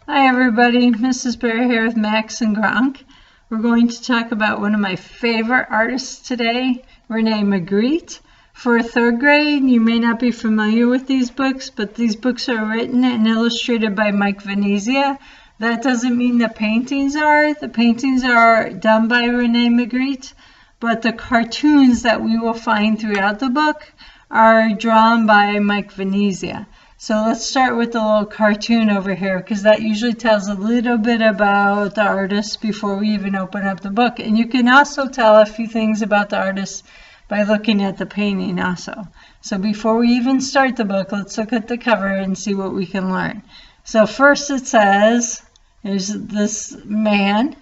Hi everybody, Mrs. Bear here with Max and Gronk. We're going to talk about one of my favorite artists today, Rene Magritte. For third grade, you may not be familiar with these books, but these books are written and illustrated by Mike Venezia. That doesn't mean the paintings are. The paintings are done by Rene Magritte, but the cartoons that we will find throughout the book are drawn by Mike Venezia. So let's start with the little cartoon over here, because that usually tells a little bit about the artist before we even open up the book. And you can also tell a few things about the artist by looking at the painting also. So before we even start the book, let's look at the cover and see what we can learn. So first it says, there's this man,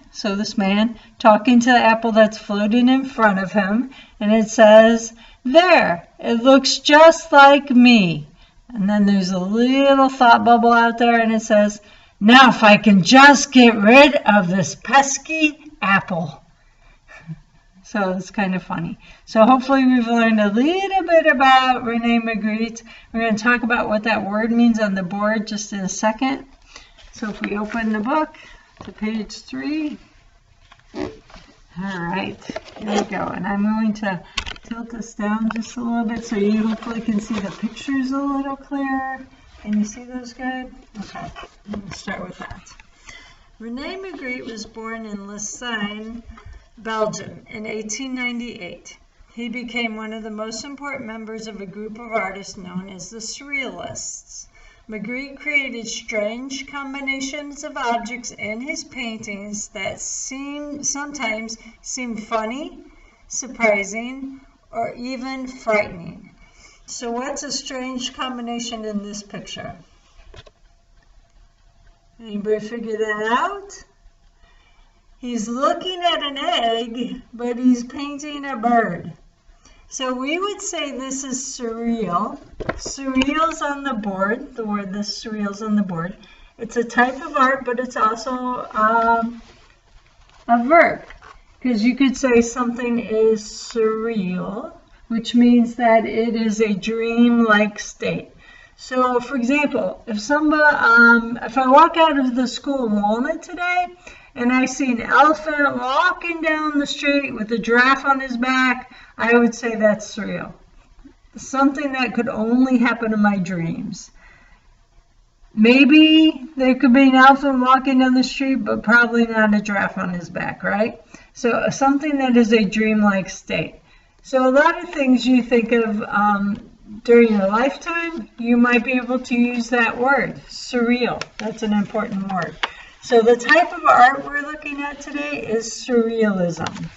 talking to the apple that's floating in front of him. And it says, "There, it looks just like me." And then there's a little thought bubble out there, and it says, "Now if I can just get rid of this pesky apple." So it's kind of funny. So hopefully we've learned a little bit about Rene Magritte. We're going to talk about what that word means on the board just in a second. So if we open the book to page 3. All right, here we go. And I'm going to tilt this down just a little bit so you hopefully can see the pictures a little clearer. Can you see those good? Okay, let's start with that. Rene Magritte was born in Lausanne, Belgium in 1898. He became one of the most important members of a group of artists known as the Surrealists. Magritte created strange combinations of objects in his paintings that sometimes seem funny, surprising, or even frightening. So what's a strange combination in this picture? Anybody figure that out? He's looking at an egg, but he's painting a bird. So we would say this is surreal. Surreal's on the board, the word this surreal's on the board. It's a type of art, but it's also a verb. Because you could say something is surreal, which means that it is a dream-like state. So, for example, if I walk out of the school in Walnut today, and I see an elephant walking down the street with a giraffe on his back, I would say that's surreal. Something that could only happen in my dreams. Maybe there could be an elephant walking down the street, but probably not a giraffe on his back, right? So something that is a dreamlike state. So a lot of things you think of during your lifetime, you might be able to use that word, surreal. That's an important word. So the type of art we're looking at today is surrealism.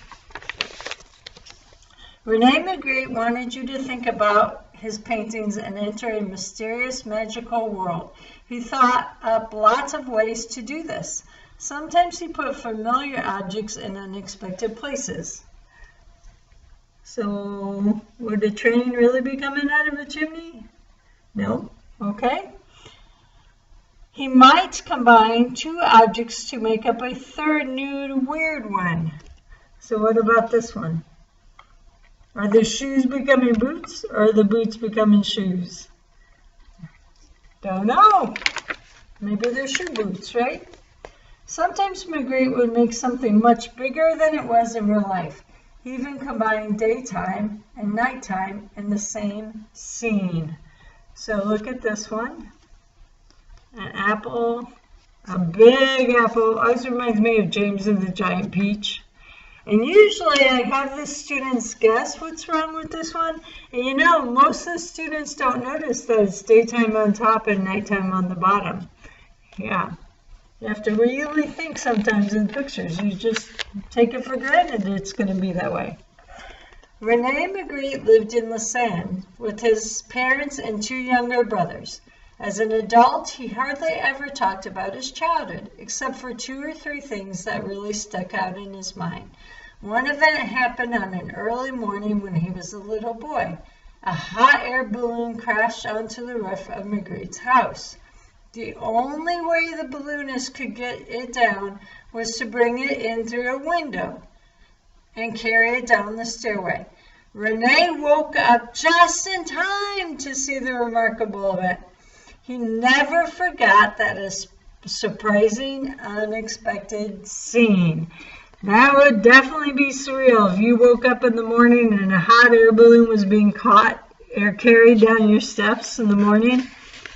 Rene Magritte wanted you to think about his paintings and enter a mysterious, magical world. He thought up lots of ways to do this. Sometimes he put familiar objects in unexpected places. So, would a train really be coming out of a chimney? No. Okay. He might combine two objects to make up a third new weird one. So what about this one? Are the shoes becoming boots, or are the boots becoming shoes? Don't know. Maybe they're shoe boots, right? Sometimes Magritte would make something much bigger than it was in real life. He even combined daytime and nighttime in the same scene. So look at this one. An apple, a big apple. Always reminds me of James and the Giant Peach. And usually I have the students guess what's wrong with this one. And you know, most of the students don't notice that it's daytime on top and nighttime on the bottom. Yeah, you have to really think sometimes in pictures. You just take it for granted it's going to be that way. Rene Magritte lived in Lausanne with his parents and two younger brothers. As an adult, he hardly ever talked about his childhood, except for 2 or 3 things that really stuck out in his mind. One event happened on an early morning when he was a little boy. A hot air balloon crashed onto the roof of Magritte's house. The only way the balloonist could get it down was to bring it in through a window and carry it down the stairway. Rene woke up just in time to see the remarkable event. He never forgot that a surprising, unexpected scene. That would definitely be surreal if you woke up in the morning and a hot air balloon was being caught or carried down your steps in the morning.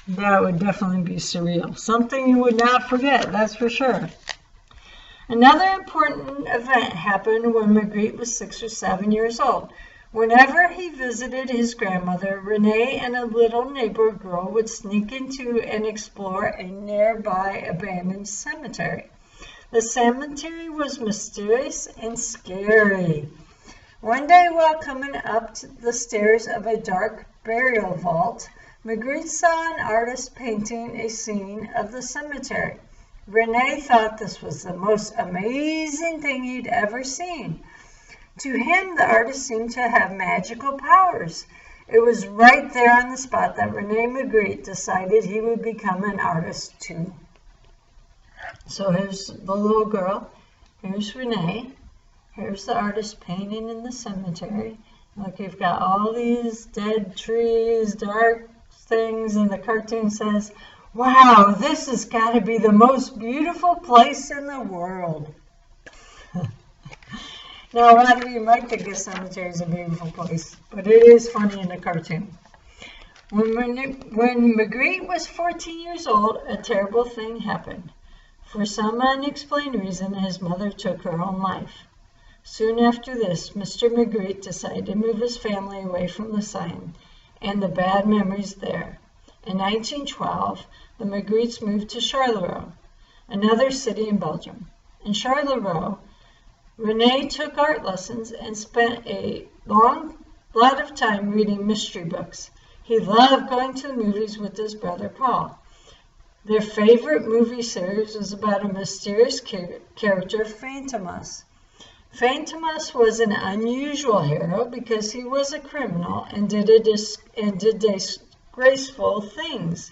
That would definitely be surreal. Something you would not forget, that's for sure. Another important event happened when Magritte was 6 or 7 years old. Whenever he visited his grandmother, Rene and a little neighbor girl would sneak into and explore a nearby abandoned cemetery. The cemetery was mysterious and scary. One day, while coming up the stairs of a dark burial vault, Magritte saw an artist painting a scene of the cemetery. Rene thought this was the most amazing thing he'd ever seen. To him, the artist seemed to have magical powers. It was right there on the spot that Rene Magritte decided he would become an artist too. So here's the little girl, here's Rene, here's the artist painting in the cemetery. Look, you've got all these dead trees, dark things, and the cartoon says, "Wow, this has got to be the most beautiful place in the world." Now, a lot of you might think a cemetery is a beautiful place, but it is funny in the cartoon. When Magritte was 14 years old, a terrible thing happened. For some unexplained reason, his mother took her own life. Soon after this, Mr. Magritte decided to move his family away from the sign and the bad memories there. In 1912, the Magrittes moved to Charleroi, another city in Belgium. In Charleroi, Rene took art lessons and spent a lot of time reading mystery books. He loved going to the movies with his brother Paul. Their favorite movie series was about a mysterious character, Fantomas. Fantomas was an unusual hero because he was a criminal and did disgraceful things.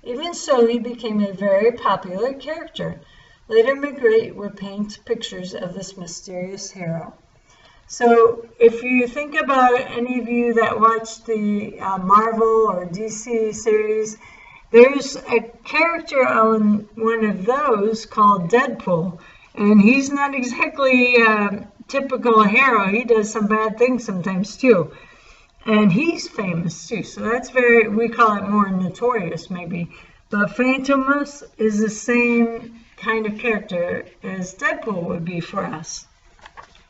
Even so, he became a very popular character. Later, Magritte would paint pictures of this mysterious hero. So, if you think about it, any of you that watch the Marvel or DC series, there's a character on one of those called Deadpool, and he's not exactly a typical hero. He does some bad things sometimes too, and he's famous too. So that's we call it more notorious maybe. But Fantomas is the same kind of character as Deadpool would be for us.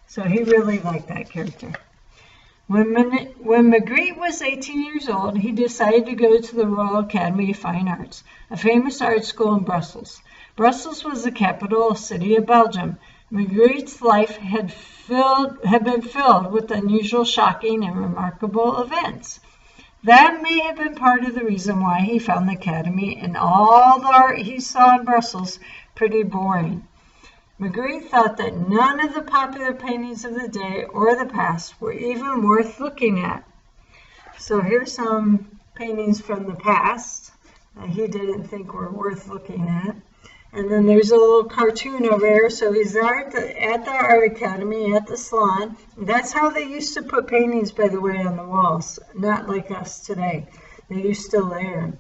So he really liked that character. When Magritte was 18 years old, he decided to go to the Royal Academy of Fine Arts, a famous art school in Brussels. Brussels was the capital city of Belgium. Magritte's life had been filled with unusual, shocking, and remarkable events. That may have been part of the reason why he found the academy and all the art he saw in Brussels pretty boring. Magritte thought that none of the popular paintings of the day or the past were even worth looking at. So here's some paintings from the past that he didn't think were worth looking at. And then there's a little cartoon over here. So he's at the Art Academy, at the salon. That's how they used to put paintings, by the way, on the walls. Not like us today. They used to layer them.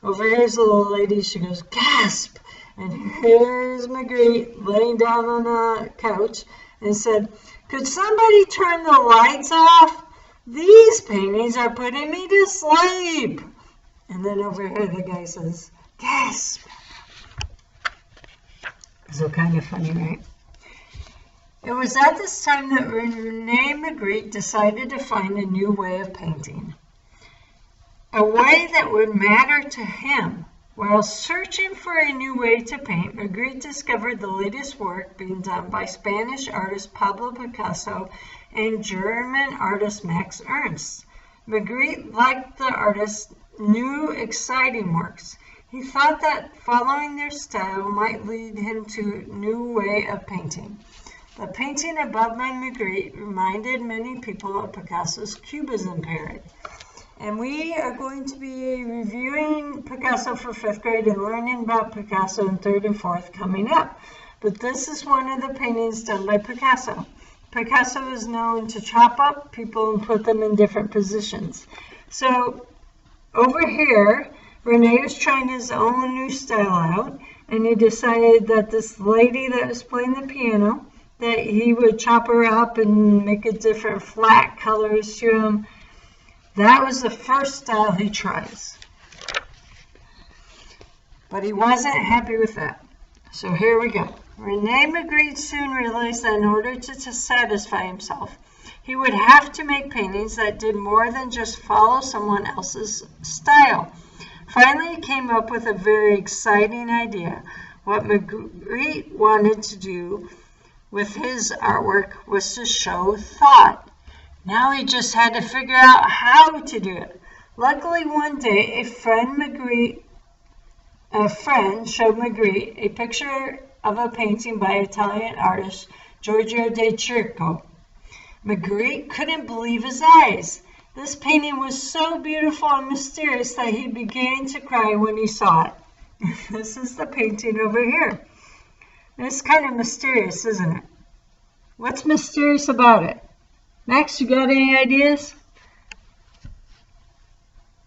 Over here's a little lady. She goes, "Gasp!" And here's Magritte laying down on a couch and said, "Could somebody turn the lights off? These paintings are putting me to sleep." And then over here the guy says, "Gasp!" So kind of funny, right? It was at this time that Rene Magritte decided to find a new way of painting. A way that would matter to him. While searching for a new way to paint, Magritte discovered the latest work being done by Spanish artist Pablo Picasso and German artist Max Ernst. Magritte liked the artist's new, exciting works. He thought that following their style might lead him to a new way of painting. The painting above by Magritte reminded many people of Picasso's Cubism period. And we are going to be reviewing Picasso for 5th grade and learning about Picasso in 3rd and 4th coming up. But this is one of the paintings done by Picasso. Picasso is known to chop up people and put them in different positions. So over here, Rene is trying his own new style out, and he decided that this lady that was playing the piano, that he would chop her up and make it different flat colors to him. That was the first style he tries. But he wasn't happy with that. So here we go. Rene Magritte soon realized that in order to satisfy himself, he would have to make paintings that did more than just follow someone else's style. Finally, he came up with a very exciting idea. What Magritte wanted to do with his artwork was to show thought. Now he just had to figure out how to do it. Luckily, one day, a friend showed Magritte a picture of a painting by Italian artist Giorgio de Chirico. Magritte couldn't believe his eyes. This painting was so beautiful and mysterious that he began to cry when he saw it. This is the painting over here. It's kind of mysterious, isn't it? What's mysterious about it? Max, you got any ideas?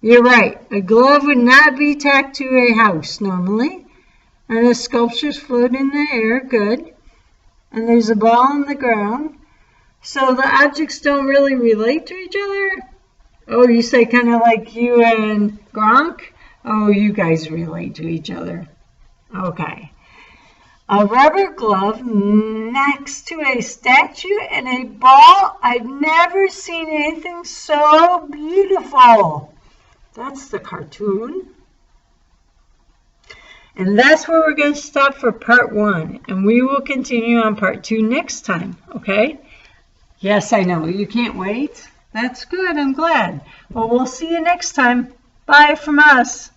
You're right. A glove would not be tacked to a house normally. And the sculptures float in the air. Good. And there's a ball on the ground. So the objects don't really relate to each other? Oh, you say kind of like you and Gronk? Oh, you guys relate to each other. Okay. A rubber glove next to a statue and a ball. I've never seen anything so beautiful. That's the cartoon. And that's where we're going to stop for part 1. And we will continue on part 2 next time. Okay? Yes, I know. You can't wait. That's good. I'm glad. Well, we'll see you next time. Bye from us.